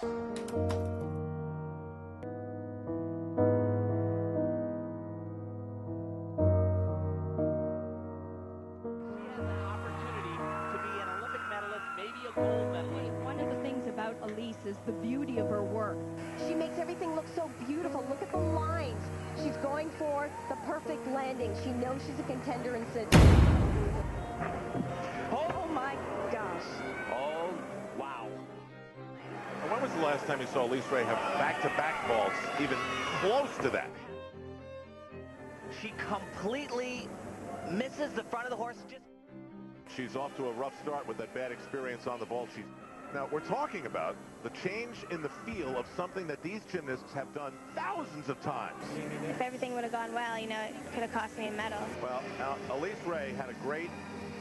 One of the things about Elise is the beauty of her work. She makes everything look so beautiful. Look at the lines. She's going for the perfect landing. She knows she's a contender in Sydney. Oh my gosh. Oh, wow. And when was the last time you saw Elise Ray have back-to-back vaults even close to that? She completely misses the front of the horse. She's off to a rough start with that bad experience on the vault. Now, we're talking about the change in the feel of something that these gymnasts have done thousands of times. If everything would have gone well, you know, it could have cost me a medal. Well, Elise Ray had a great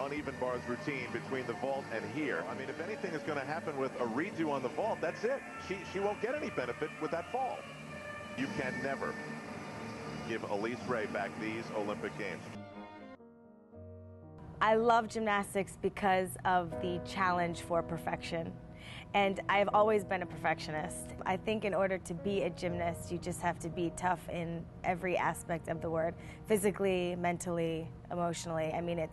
uneven bars routine between the vault and here. I mean, if anything is going to happen with a redo on the vault, that's it. She won't get any benefit with that fall. You can never give Elise Ray back these Olympic Games. I love gymnastics because of the challenge for perfection. And I've always been a perfectionist. I think in order to be a gymnast, you just have to be tough in every aspect of the word. Physically, mentally, emotionally. I mean,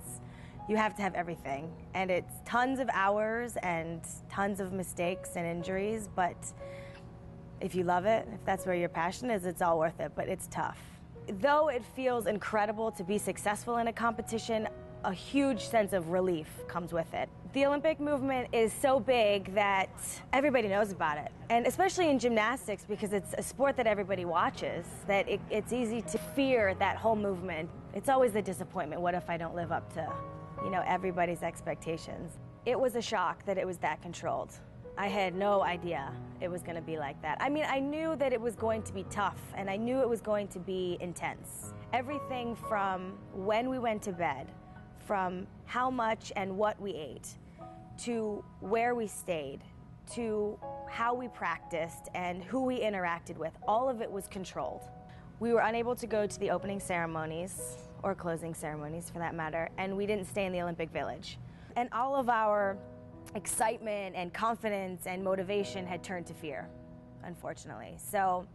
you have to have everything. And it's tons of hours and tons of mistakes and injuries, but if you love it, if that's where your passion is, it's all worth it, but it's tough. Though it feels incredible to be successful in a competition, a huge sense of relief comes with it. The Olympic movement is so big that everybody knows about it. And especially in gymnastics, because it's a sport that everybody watches, that it's easy to fear that whole movement. It's always the disappointment. What if I don't live up to, you know, everybody's expectations? It was a shock that it was that controlled. I had no idea it was going to be like that. I mean, I knew that it was going to be tough, and I knew it was going to be intense. Everything from when we went to bed, from how much and what we ate, to where we stayed, to how we practiced and who we interacted with, all of it was controlled. We were unable to go to the opening ceremonies, or closing ceremonies for that matter, and we didn't stay in the Olympic Village. And all of our excitement and confidence and motivation had turned to fear, unfortunately. So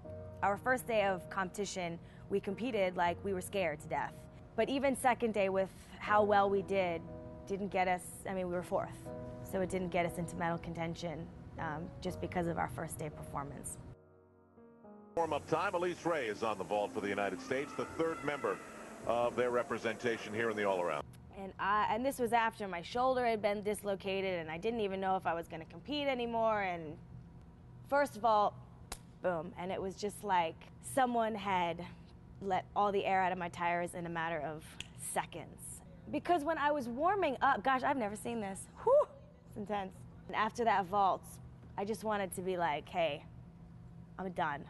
our first day of competition, we competed like we were scared to death. But even second day, with how well we didn't get us, I mean, we were fourth. So it didn't get us into medal contention just because of our first day performance. Warm-up time, Elise Ray is on the vault for the United States, the third member of their representation here in the all-around. And this was after my shoulder had been dislocated, and I didn't even know if I was going to compete anymore. And first of all, boom, and it was just like someone had let all the air out of my tires in a matter of seconds. Because when I was warming up, gosh, I've never seen this. Whew, it's intense. And after that vault, I just wanted to be like, hey, I'm done.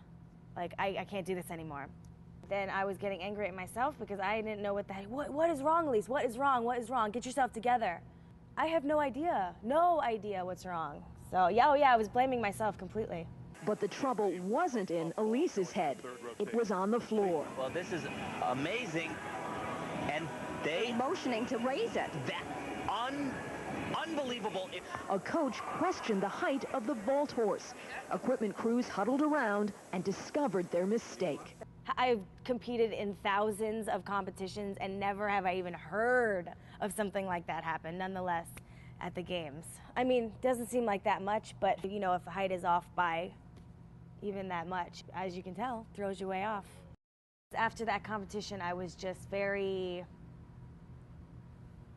Like, I can't do this anymore. Then I was getting angry at myself because I didn't know what is wrong, Elise? What is wrong? What is wrong? Get yourself together. I have no idea what's wrong. So, yeah, I was blaming myself completely. But the trouble wasn't in Elise's head. It was on the floor. Well, this is amazing. And they Motioning to raise it. unbelievable. A coach questioned the height of the vault horse. Equipment crews huddled around and discovered their mistake. I've competed in thousands of competitions, and never have I even heard of something like that happen, nonetheless, at the Games. I mean, doesn't seem like that much, but, you know, if the height is off by even that much, as you can tell, throws you way off. After that competition, I was just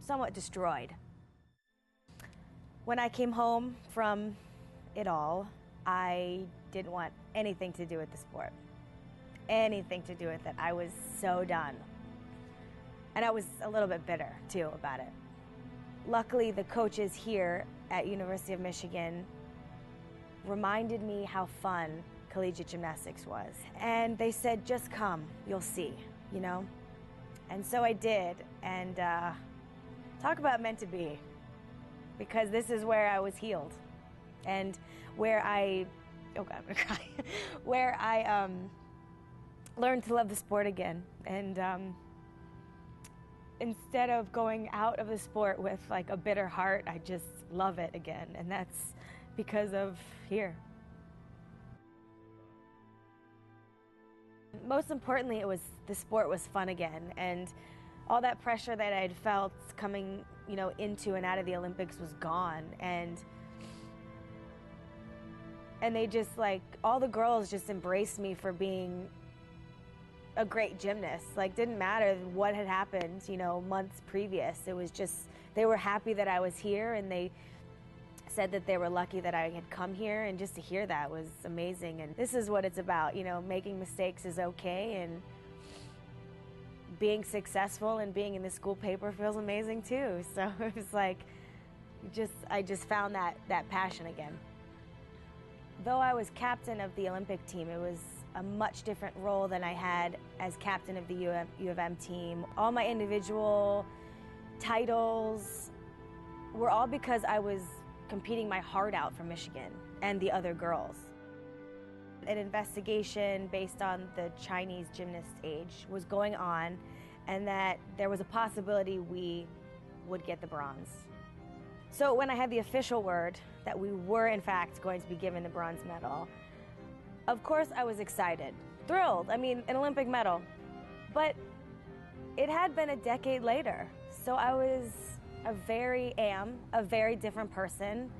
somewhat destroyed. When I came home from it all, I didn't want anything to do with the sport. Anything to do with it. I was so done. And I was a little bit bitter, too, about it. Luckily, the coaches here at University of Michigan reminded me how fun collegiate gymnastics was. And they said, just come, you'll see, you know? And so I did, and talk about meant to be. Because this is where I was healed. And where oh God, I'm gonna cry. Where I learned to love the sport again. And instead of going out of the sport with like a bitter heart, I just love it again. And that's because of here. Most importantly, the sport was fun again, and all that pressure that I'd felt coming, into and out of the Olympics was gone, and they just, like, all the girls just embraced me for being a great gymnast. Like, didn't matter what had happened, months previous. It was just, they were happy that I was here, and they said that they were lucky that I had come here, and just to hear that was amazing. And this is what it's about, making mistakes is okay, and being successful and being in the school paper feels amazing too. So it was like, I just found that passion again. Though I was captain of the Olympic team, it was a much different role than I had as captain of the U of M team. All my individual titles were all because I was competing my heart out for Michigan and the other girls. An investigation based on the Chinese gymnast age was going on, and that there was a possibility we would get the bronze. So when I had the official word that we were in fact going to be given the bronze medal, of course I was excited, thrilled. I mean, an Olympic medal. But it had been a decade later, so I was a very different person.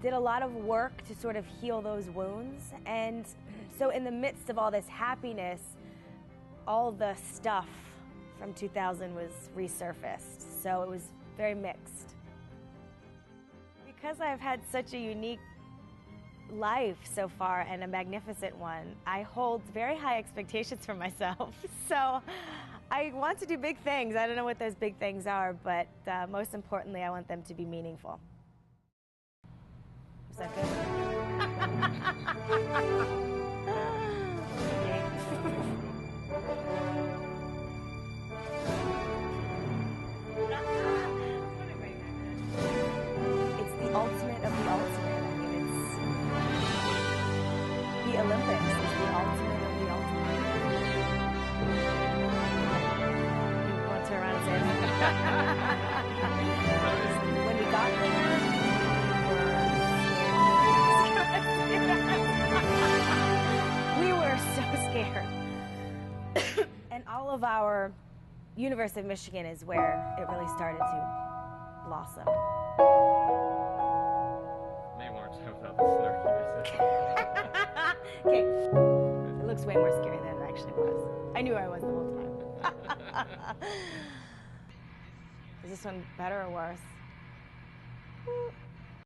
Did a lot of work to sort of heal those wounds, and so in the midst of all this happiness, all the stuff from 2000 was resurfaced, so it was very mixed. Because I've had such a unique life so far, and a magnificent one, I hold very high expectations for myself. So I want to do big things. I don't know what those big things are, but most importantly, I want them to be meaningful. Is that good? It's the ultimate of the ultimate. I mean, it's the Olympics is the ultimate of the ultimate. You want to turn around and say that? When we got there, we were so scared. And all of our University of Michigan is where it really started to blossom. Maybe more time without the snarkiness. Okay. It looks way more scary than it actually was. I knew I was the whole time. Is this one better or worse?